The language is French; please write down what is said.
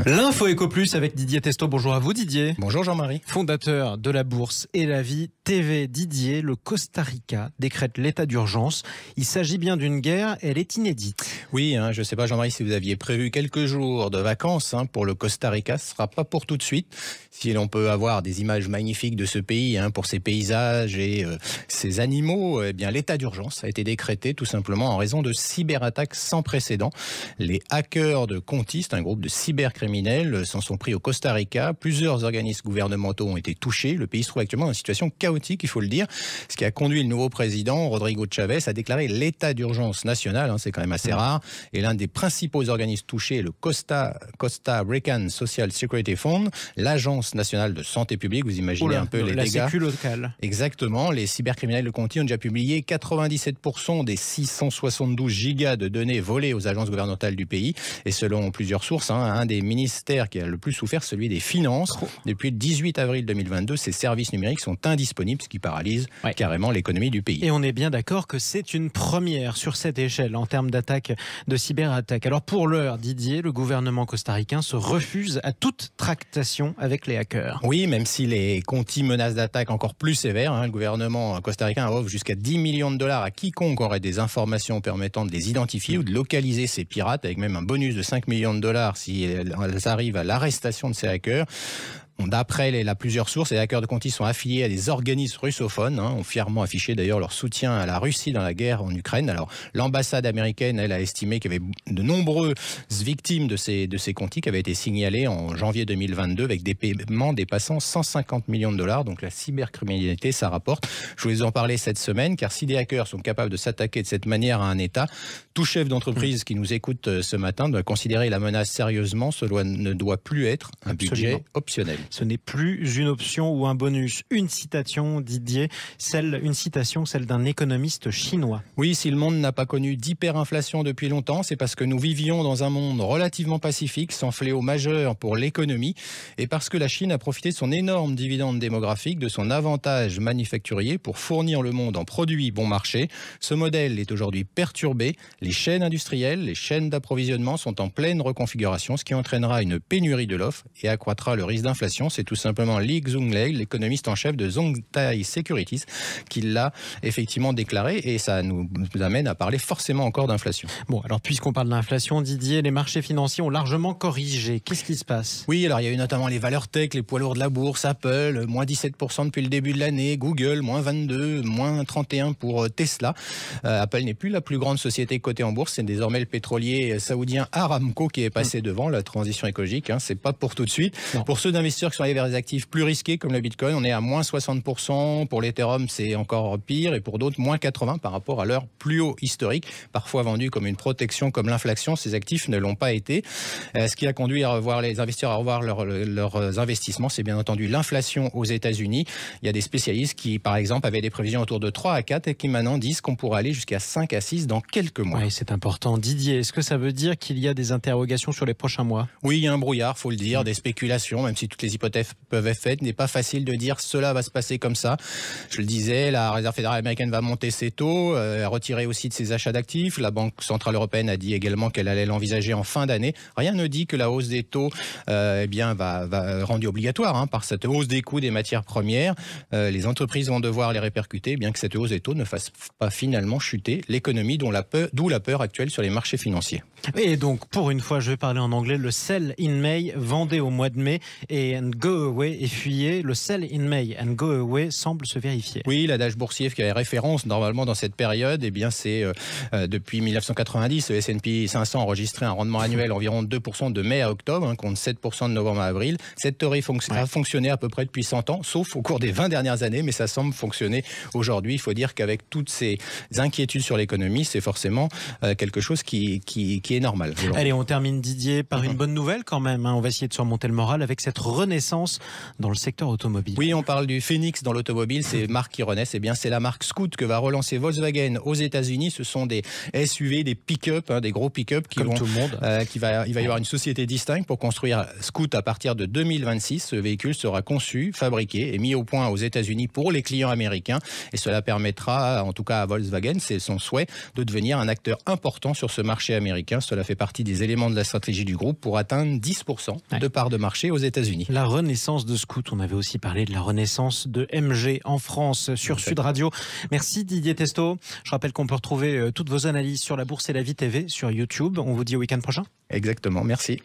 L'info Éco Plus avec Didier Testo. Bonjour à vous Didier. Bonjour Jean-Marie. Fondateur de la Bourse et la Vie TV. Didier, le Costa Rica décrète l'état d'urgence. Il s'agit bien d'une guerre, elle est inédite. Oui, je ne sais pas Jean-Marie si vous aviez prévu quelques jours de vacances pour le Costa Rica. Ce ne sera pas pour tout de suite. Si l'on peut avoir des images magnifiques de ce pays pour ses paysages et ses animaux, eh bien l'état d'urgence a été décrété tout simplement en raison de cyberattaques sans précédent. Les hackers de Contis, un groupe de cybercriminels, s'en sont pris au Costa Rica. Plusieurs organismes gouvernementaux ont été touchés. Le pays se trouve actuellement dans une situation chaotique, il faut le dire, ce qui a conduit le nouveau président, Rodrigo Chavez, à déclarer l'état d'urgence national. C'est quand même assez rare. Et l'un des principaux organismes touchés est le Costa Rican Social Security Fund, l'agence nationale de santé publique. Vous imaginez un peu les la dégâts. sécu locale. Exactement. Les cybercriminels de Conti ont déjà publié 97% des 672 gigas de données volées aux agences gouvernementales du pays. Et selon plusieurs sources, un des ministère qui a le plus souffert, celui des Finances. Depuis le 18 avril 2022, ces services numériques sont indisponibles, ce qui paralyse carrément l'économie du pays. Et on est bien d'accord que c'est une première sur cette échelle en termes d'attaque, de cyberattaque. Alors pour l'heure, Didier, le gouvernement costaricain se refuse à toute tractation avec les hackers. Oui, même si les Conti menacent d'attaque encore plus sévères, le gouvernement costaricain offre jusqu'à 10 millions de dollars à quiconque aurait des informations permettant de les identifier ou de localiser ces pirates, avec même un bonus de 5 millions de dollars si elles arrivent à l'arrestation de ces hackers. D'après plusieurs sources, les hackers de Conti sont affiliés à des organismes russophones, ont fièrement affiché d'ailleurs leur soutien à la Russie dans la guerre en Ukraine. Alors l'ambassade américaine, elle, a estimé qu'il y avait de nombreuses victimes de ces Conti qui avaient été signalées en janvier 2022 avec des paiements dépassant 150 millions de dollars. Donc la cybercriminalité, ça rapporte. Je voulais en parler cette semaine, car si des hackers sont capables de s'attaquer de cette manière à un État, tout chef d'entreprise qui nous écoute ce matin doit considérer la menace sérieusement. Cela ne doit plus être un budget optionnel. Ce n'est plus une option ou un bonus. Une citation, Didier, celle d'un économiste chinois. Oui, si le monde n'a pas connu d'hyperinflation depuis longtemps, c'est parce que nous vivions dans un monde relativement pacifique, sans fléau majeur pour l'économie, et parce que la Chine a profité de son énorme dividende démographique, de son avantage manufacturier pour fournir le monde en produits bon marché. Ce modèle est aujourd'hui perturbé. Les chaînes industrielles, les chaînes d'approvisionnement sont en pleine reconfiguration, ce qui entraînera une pénurie de l'offre et accroîtra le risque d'inflation. C'est tout simplement Li Xunglei, l'économiste en chef de Zhongtai Securities, qui l'a effectivement déclaré, et ça nous amène à parler forcément encore d'inflation. Bon, alors puisqu'on parle d'inflation, Didier, les marchés financiers ont largement corrigé. Qu'est-ce qui se passe ? Oui, alors il y a eu notamment les valeurs tech, les poids lourds de la bourse, Apple, moins 17% depuis le début de l'année, Google, moins 22, moins 31 pour Tesla. Apple n'est plus la plus grande société cotée en bourse, c'est désormais le pétrolier saoudien Aramco qui est passé devant. La transition écologique, c'est pas pour tout de suite. Non. Pour ceux d'investisseurs qui sont allés vers des actifs plus risqués comme le Bitcoin, on est à moins 60%. Pour l'Ethereum, c'est encore pire. Et pour d'autres, moins 80% par rapport à leur plus haut historique. Parfois vendus comme une protection, comme l'inflation, ces actifs ne l'ont pas été. Ce qui a conduit les investisseurs à revoir leurs investissements, c'est bien entendu l'inflation aux États-Unis. Il y a des spécialistes qui, par exemple, avaient des prévisions autour de 3 à 4 et qui maintenant disent qu'on pourra aller jusqu'à 5 à 6 dans quelques mois. Oui, c'est important. Didier, est-ce que ça veut dire qu'il y a des interrogations sur les prochains mois ? Oui, il y a un brouillard, faut le dire, des spéculations, même si toutes les hypothèses peuvent être faites. Il n'est pas facile de dire cela va se passer comme ça. Je le disais, la Réserve fédérale américaine va monter ses taux, retirer aussi de ses achats d'actifs. La Banque centrale européenne a dit également qu'elle allait l'envisager en fin d'année. Rien ne dit que la hausse des taux va rendue obligatoire par cette hausse des coûts des matières premières. Les entreprises vont devoir les répercuter, bien que cette hausse des taux ne fasse pas finalement chuter l'économie, d'où la peur actuelle sur les marchés financiers. Et donc, pour une fois, je vais parler en anglais, le sell in May, vendez au mois de mai et go away et fuyez. Le sell in May and go away semble se vérifier. Oui, l'adage boursier qui avait référence normalement dans cette période, c'est depuis 1990, le S&P 500 a enregistré un rendement annuel environ 2% de mai à octobre, contre 7% de novembre à avril. Cette théorie a fonctionné à peu près depuis 100 ans, sauf au cours des 20 dernières années, mais ça semble fonctionner aujourd'hui. Il faut dire qu'avec toutes ces inquiétudes sur l'économie, c'est forcément quelque chose qui est normal. Allez, on termine, Didier, par une bonne nouvelle quand même. On va essayer de surmonter le moral avec cette renaissance renaissance dans le secteur automobile. Oui, on parle du phénix dans l'automobile, c'est une marque qui renaît. Eh bien, c'est la marque Scoot que va relancer Volkswagen aux États-Unis. Ce sont des SUV, des pick-up, des gros pick-up qui Comme vont, tout le monde. il va y avoir une société distincte pour construire Scoot à partir de 2026. Ce véhicule sera conçu, fabriqué et mis au point aux États-Unis pour les clients américains. Et cela permettra, en tout cas à Volkswagen, c'est son souhait, de devenir un acteur important sur ce marché américain. Cela fait partie des éléments de la stratégie du groupe pour atteindre 10% de part de marché aux États-Unis. La renaissance de Scoot. On avait aussi parlé de la renaissance de MG en France sur Sud Radio. Merci Didier Testo. Je rappelle qu'on peut retrouver toutes vos analyses sur la Bourse et la Vie TV sur YouTube. On vous dit au week-end prochain. Exactement, merci.